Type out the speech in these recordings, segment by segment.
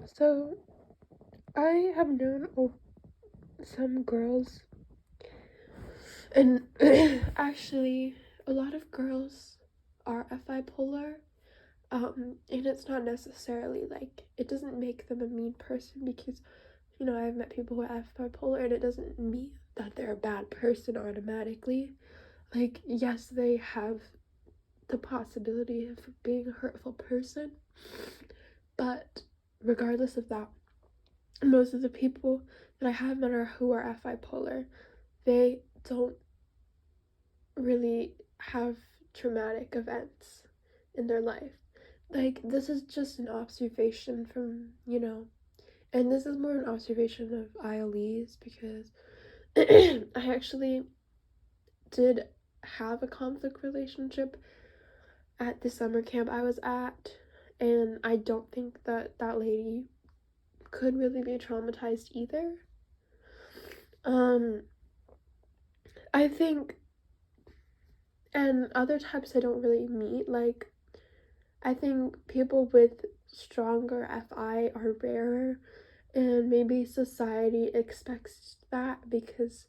So, I have known some girls, and actually, a lot of girls are bipolar. And it's not necessarily like, it doesn't make them a mean person, because, I've met people who are bipolar, and it doesn't mean that they're a bad person automatically. Like, yes, they have the possibility of being a hurtful person, but regardless of that, most of the people that I have met who are bipolar, they don't really have traumatic events in their life. Like, this is just an observation from, and this is more an observation of ILEs, because I actually did have a conflict relationship at the summer camp I was at, and I don't think that that lady could really be traumatized either. I think, and other types I don't really meet, like, I think people with stronger FI are rarer, and maybe society expects that because,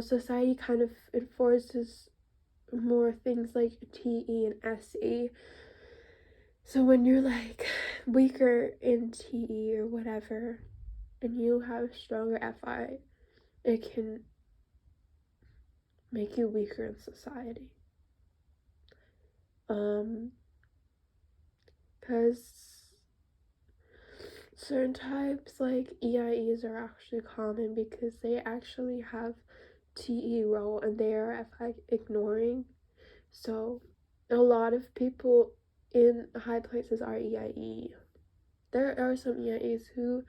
society kind of enforces more things like TE and SE. So when you're like weaker in TE or whatever, and you have stronger FI, it can make you weaker in society. Because certain types like EIEs are actually common because they actually have TE role and they are FI ignoring. So a lot of people in high places are EIE. There are some EIEs who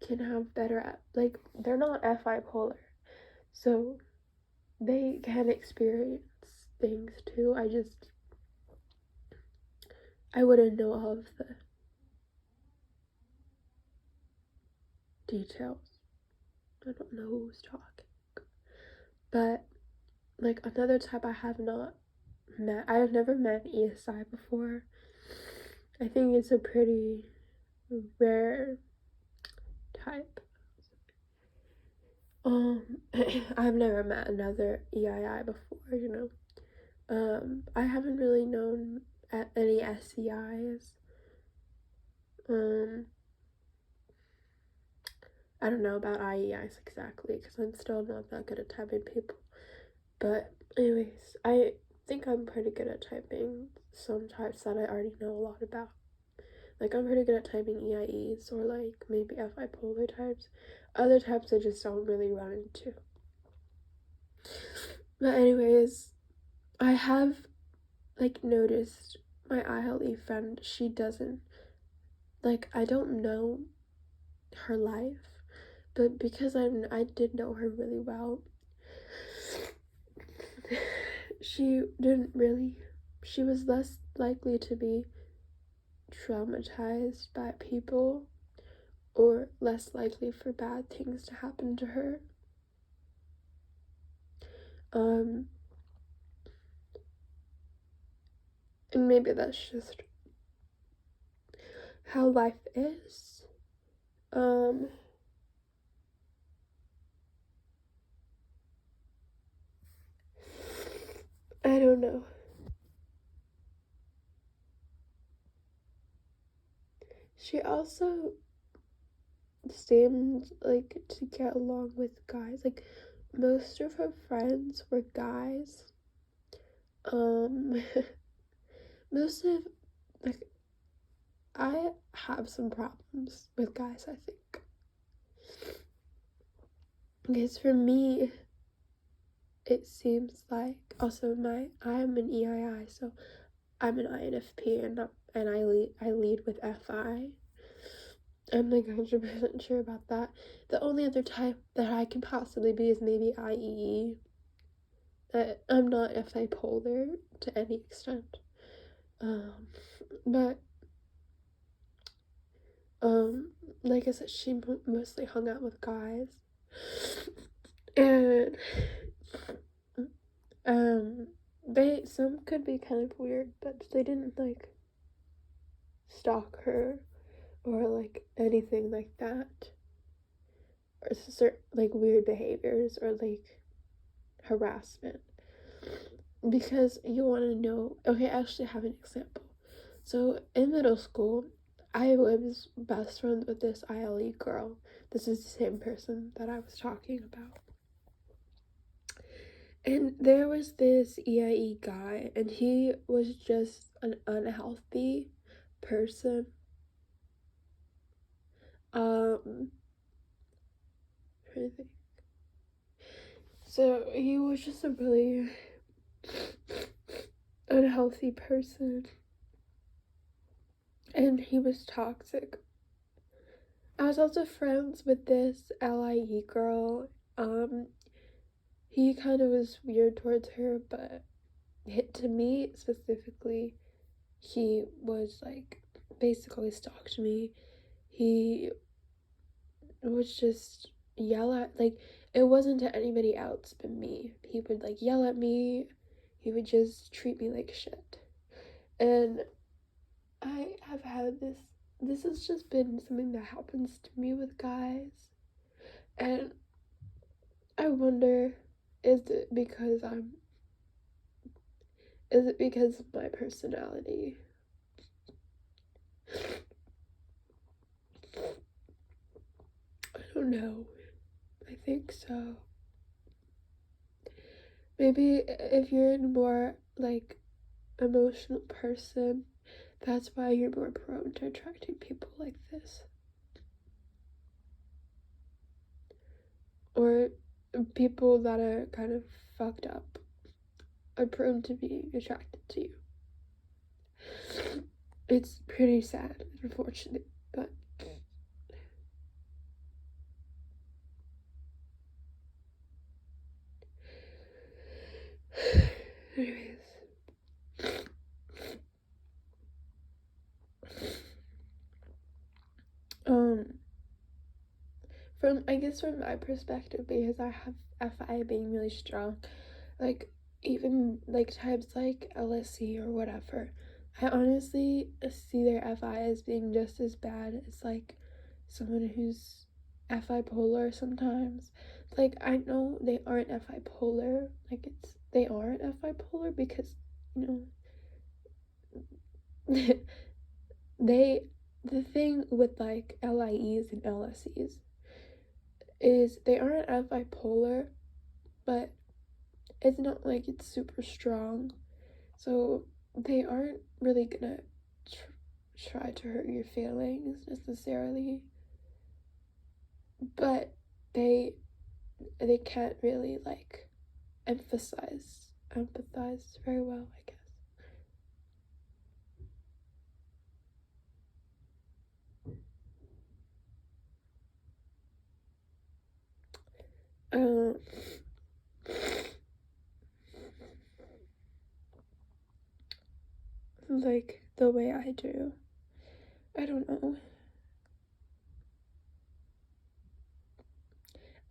can have better, like, they're not FI polar, so they can experience things too. I wouldn't know all of the details. I don't know who's talking. But, like, another type I have not met, I have never met ESI before. I think it's a pretty rare type. I've never met another EII before, I haven't really known any SEIs. I don't know about IEIs exactly, because I'm still not that good at typing people. But anyways, I think I'm pretty good at typing some types that I already know a lot about. Like, I'm pretty good at typing EIEs or, like, maybe FI polar types. Other types I just don't really run into. But anyways, I have, like, noticed my ILE friend, she doesn't, like, I don't know her life, but because I did know her really well, she was less likely to be traumatized by people or less likely for bad things to happen to her. And maybe that's just how life is. I don't know. She also seemed like to get along with guys. Like, most of her friends were guys. Most of, like, I have some problems with guys, I think. Because for me, it seems like, also I'm an EII, so I'm an INFP, and I lead with FI. I'm like 100% sure about that. The only other type that I can possibly be is maybe IEE. I'm not FI polar to any extent. But like I said, she mostly hung out with guys, and some could be kind of weird, but they didn't like stalk her or like anything like that, or certain like weird behaviors or like harassment, because you want to know. Okay, I actually have an example. So in middle school, I was best friends with this ILE girl. This is the same person that I was talking about. And there was this EIE guy, and he was just an unhealthy person. Trying to think. So he was just a really unhealthy person, and he was toxic. I was also friends with this LIE girl. He kind of was weird towards her, but to me specifically, he was like basically stalked me. He would just yell at, like, it wasn't to anybody else but me. He would like yell at me. He would just treat me like shit. And I have had this has just been something that happens to me with guys. And I wonder, is it because of my personality? I don't know. I think so. Maybe if you're a more like emotional person, that's why you're more prone to attracting people like this. Or people that are kind of fucked up are prone to being attracted to you. It's pretty sad, unfortunately, but anyways. From my perspective, because I have FI being really strong, like even like types like LSC or whatever, I honestly see their FI as being just as bad as like someone who's FI polar sometimes. Like I know they aren't FI polar, like they aren't FI polar because, you know, they the thing with like LIEs and LSEs is they aren't FI polar, but it's not like it's super strong, so they aren't really gonna try to hurt your feelings necessarily, but they can't really like empathize very well, I guess. um like the way I do, I don't know.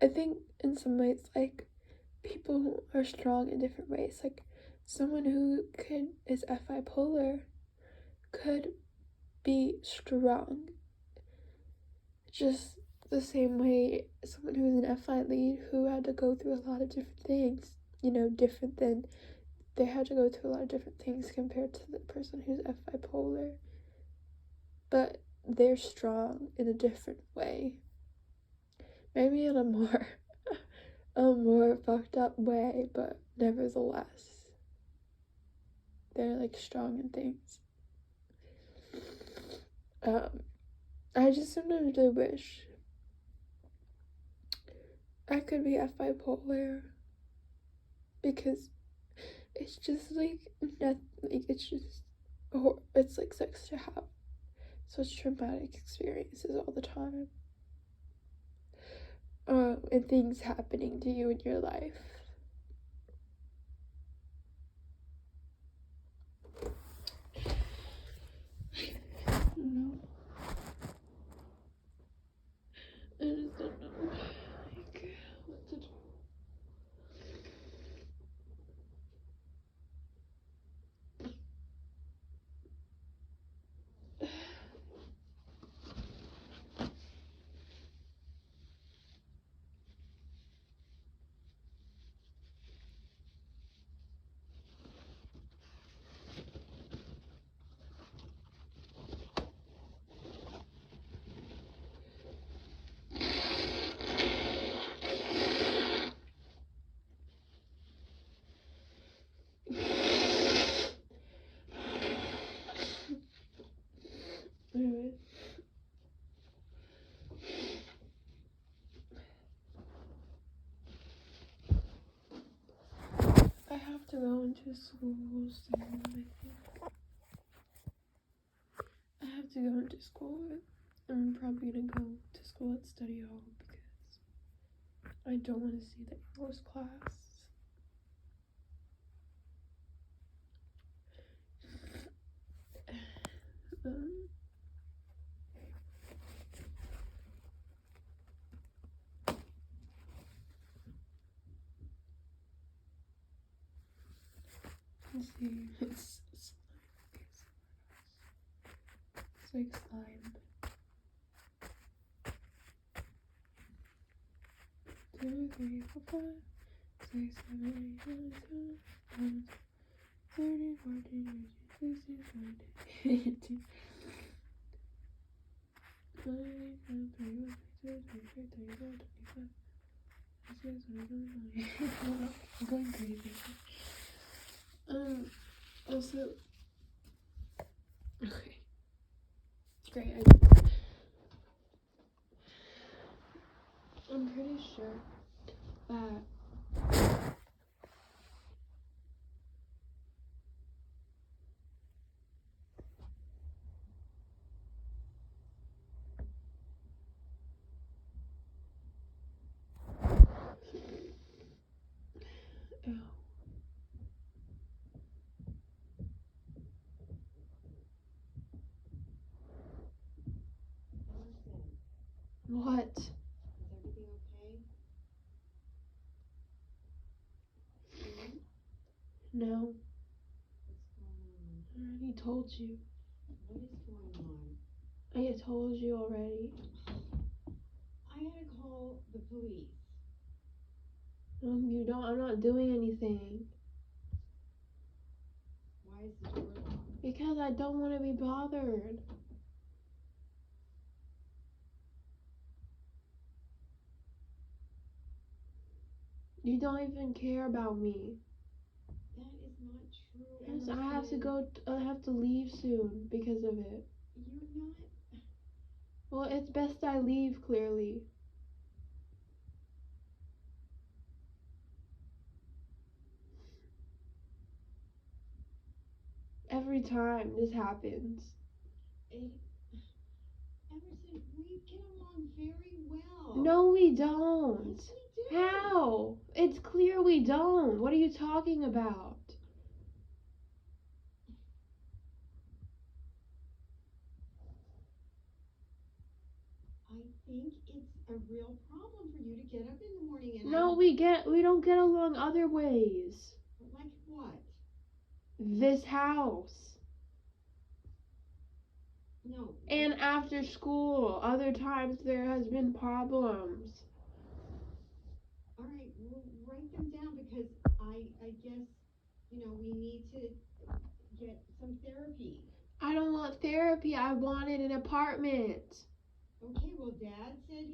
I think in some ways, like, people are strong in different ways. Like, someone who is FI polar could be strong just the same way someone who is an FI lead who had to go through a lot of different things, different than they had to go through a lot of different things compared to the person who's FI polar, but they're strong in a different way, maybe in a more a more fucked up way, but nevertheless they're like strong in things. I just sometimes really wish I could be FI polar, because it's just like nothing. Like, it's like sucks to have such traumatic experiences all the time, and things happening to you in your life. I don't know. I just don't know, like, what to do. going to school soon, I think. I have to go into school. I'm probably gonna go to school at study hall because I don't want to see the English class. Let's see, it's like slime. 2, 3, 4, 5, 6, 7, 8, 9, 10, 11, 13, 14, 15, 16, 17, 18, 19, 20, 21, 22, 23, 24, 25, 26, 27, 28. I'm going crazy. Also, okay, great. I'm pretty sure that what? Is everything okay? No, What's going on? I already told you. What is going on? I told you already. I had to call the police. You don't. I'm not doing anything. Why is the door locked? Because I don't want to be bothered. You don't even care about me. That is not true. Yes, I have to go. I have to leave soon because of it. You're not. Well, it's best I leave, clearly. Every time this happens. Emerson, we get along very well. No, we don't. Yes, we do. How? It's clear we don't. What are you talking about? I think it's a real problem for you to get up in the morning and No, we don't get along other ways. Like what? This house. No. And after school, other times there has been problems. All right, we'll write them down because I guess, we need to get some therapy. I don't want therapy. I wanted an apartment. Okay, well, Dad said,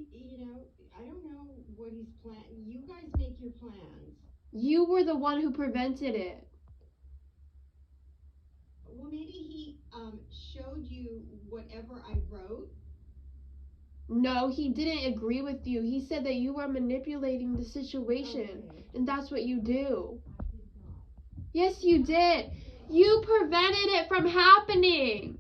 I don't know what he's you guys make your plans. You were the one who prevented it. Well, maybe he showed you whatever I wrote. No, he didn't agree with you. He said that you were manipulating the situation, Okay. and that's what you do. I did not. Yes, you did. You prevented it from happening.